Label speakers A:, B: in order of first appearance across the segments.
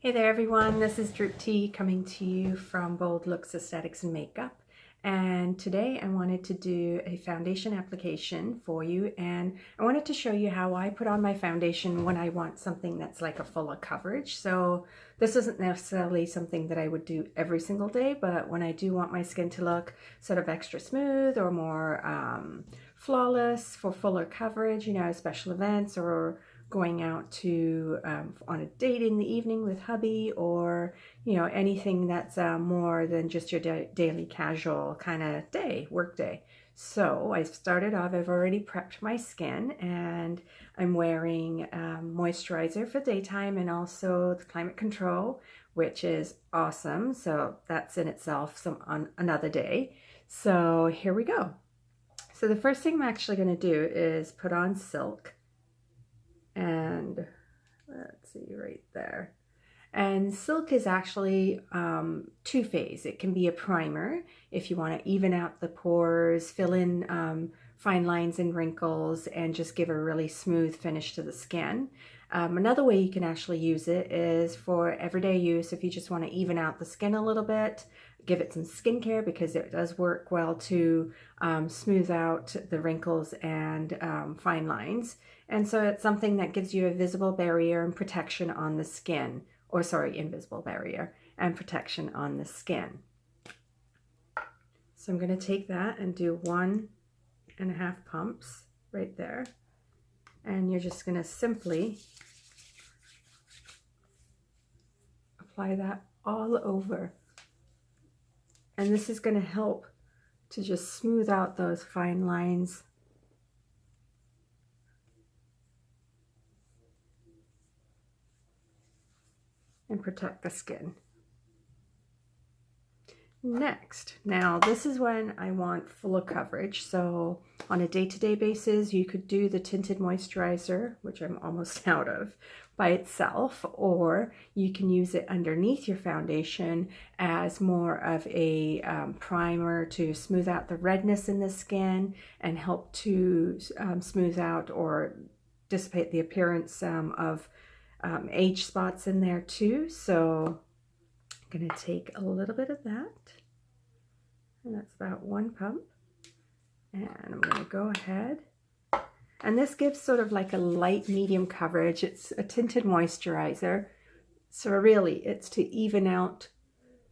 A: Hey there everyone, this is Droop T coming to you from Bold Looks Aesthetics and Makeup, and today I wanted to do a foundation application for you, and I wanted to show you how I put on my foundation when I want something that's like a fuller coverage. So this isn't necessarily something that I would do every single day, but when I do want my skin to look sort of extra smooth or more flawless for fuller coverage, you know, special events or going out to on a date in the evening with hubby, or you know, anything that's more than just your daily casual kind of day, work day. So I started off, I've already prepped my skin, and I'm wearing moisturizer for daytime and also the Climate Control, which is awesome. So that's in itself some on another day. So here we go. So the first thing I'm actually going to do is put on Silk. And let's see right there. And Silk is actually two-phase. It can be a primer if you want to even out the pores, fill in fine lines and wrinkles, and just give a really smooth finish to the skin. Another way you can actually use it is for everyday use. If you just want to even out the skin a little bit, give it some skincare, because it does work well to smooth out the wrinkles and fine lines. And so it's something that gives you a visible barrier and protection on the skin, or sorry, invisible barrier and protection on the skin. So I'm going to take that and do 1.5 pumps right there. And you're just going to simply apply that all over. And this is going to help to just smooth out those fine lines and protect the skin. Next, now this is when I want fuller coverage. So on a day-to-day basis, you could do the Tinted Moisturizer, which I'm almost out of, by itself, or you can use it underneath your foundation as more of a primer to smooth out the redness in the skin and help to smooth out or dissipate the appearance of age spots in there too. So I'm going to take a little bit of that, and that's about 1 pump, and I'm going to go ahead, and this gives sort of like a light medium coverage. It's a tinted moisturizer, so really it's to even out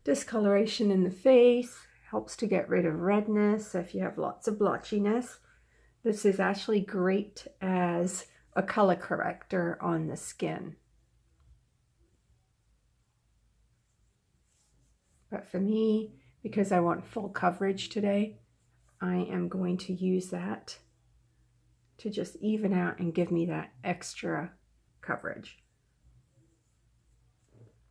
A: discoloration in the face, helps to get rid of redness. So if you have lots of blotchiness, this is actually great as a color corrector on the skin. But for me, because I want full coverage today, I am going to use that to just even out and give me that extra coverage.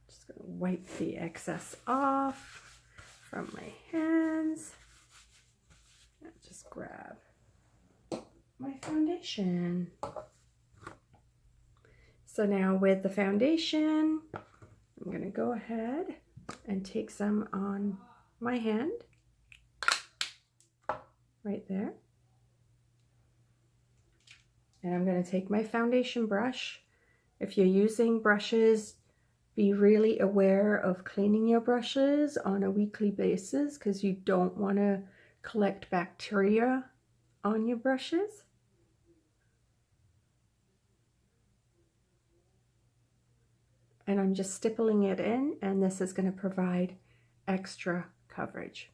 A: Just going to wipe the excess off from my hands and just grab my foundation. So now with the foundation, I'm going to go ahead and take some on my hand right there, and I'm going to take my foundation brush. If you're using brushes, be really aware of cleaning your brushes on a weekly basis, because you don't want to collect bacteria on your brushes. And I'm just stippling it in, and this is going to provide extra coverage.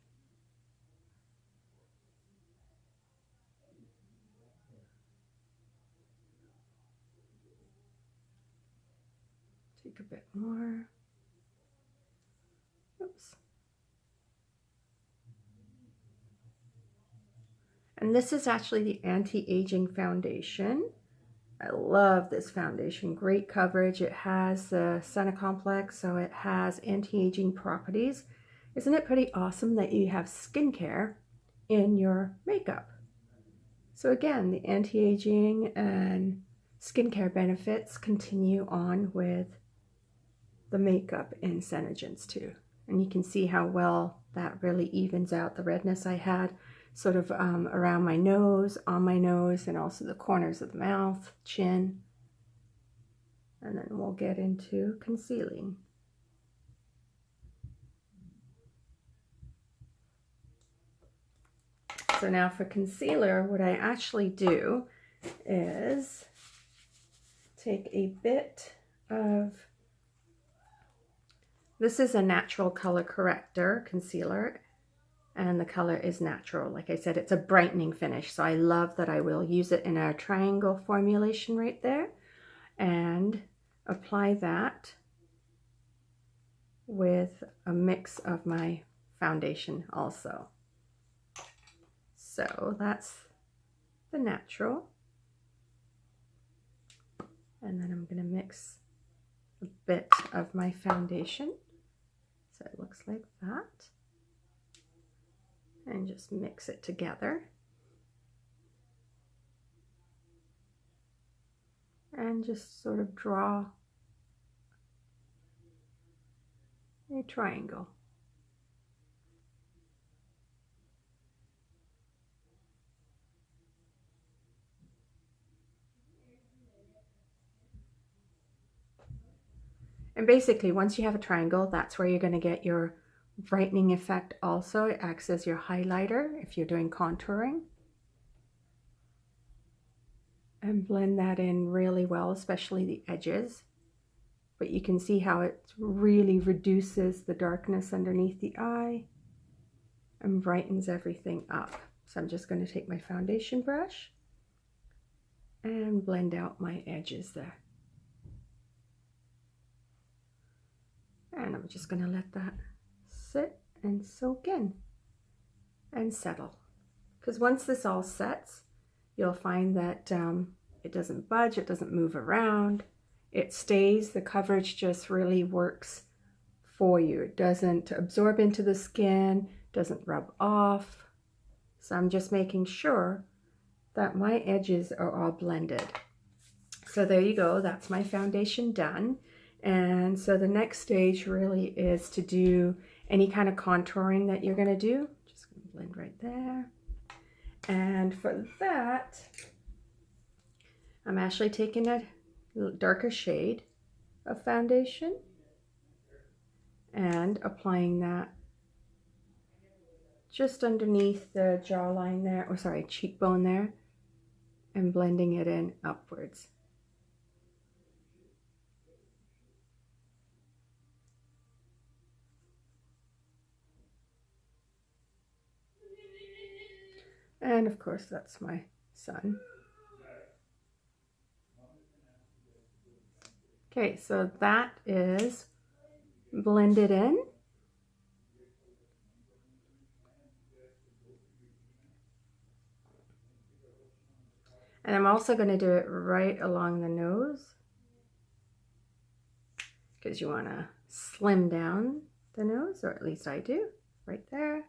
A: Take a bit more. Oops. And this is actually the anti-aging foundation. I love this foundation, great coverage. It has the Senna complex, so it has anti-aging properties. Isn't it pretty awesome that you have skincare in your makeup? So again, the anti-aging and skincare benefits continue on with the makeup in Senegence too. And you can see how well that really evens out the redness I had sort of around my nose, on my nose, and also the corners of the mouth, chin. And then we'll get into concealing. So now for concealer, what I actually do is take a bit of, this is a natural color corrector concealer, and the color is natural. Like I said, it's a brightening finish, so I love that I will use it in our triangle formulation right there, and apply that with a mix of my foundation also. So that's the natural. And then I'm going to mix a bit of my foundation. So it looks like that. And just mix it together. And just sort of draw a triangle. And basically, once you have a triangle, that's where you're going to get your brightening effect also. It acts as your highlighter if you're doing contouring. And blend that in really well, especially the edges. But you can see how it really reduces the darkness underneath the eye and brightens everything up. So I'm just going to take my foundation brush and blend out my edges there. And I'm just going to let that sit and soak in and settle. Because once this all sets, you'll find that it doesn't budge, it doesn't move around, it stays. The coverage just really works for you. It doesn't absorb into the skin, doesn't rub off. So I'm just making sure that my edges are all blended. So there you go, that's my foundation done. And so the next stage really is to do any kind of contouring that you're going to do. Just going to blend right there. And for that, I'm actually taking a darker shade of foundation and applying that just underneath the jawline there, or sorry, cheekbone there, and blending it in upwards. And of course, that's my son. Okay, so that is blended in. And I'm also going to do it right along the nose, because you want to slim down the nose, or at least I do, right there.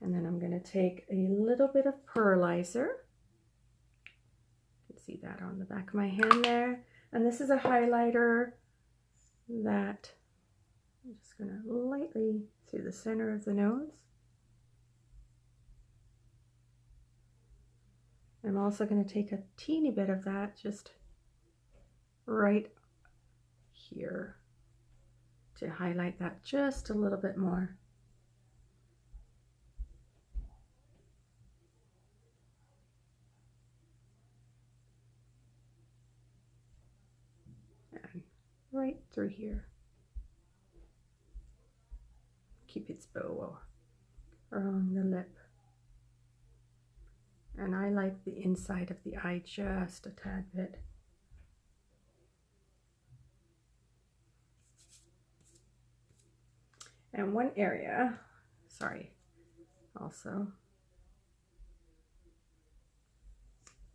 A: And then I'm going to take a little bit of pearlizer. You can see that on the back of my hand there. And this is a highlighter that I'm just going to lightly through the center of the nose. I'm also going to take a teeny bit of that just right here to highlight that just a little bit more. And right through here. Cupid's bow around the lip. And I like the inside of the eye just a tad bit. And one area, sorry, also,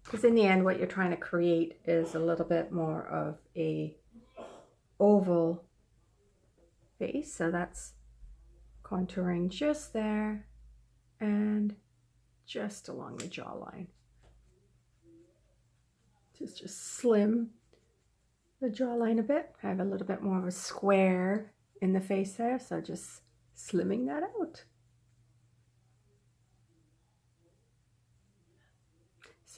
A: because in the end what you're trying to create is a little bit more of a oval face. So that's contouring just there and just along the jawline. Just slim the jawline a bit. I have a little bit more of a square in the face there, so just slimming that out.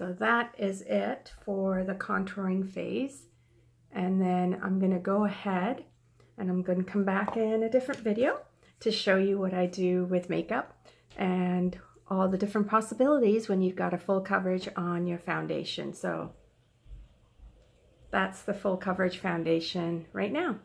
A: So that is it for the contouring phase. And then I'm going to go ahead and I'm going to come back in a different video to show you what I do with makeup and all the different possibilities when you've got a full coverage on your foundation. So that's the full coverage foundation right now.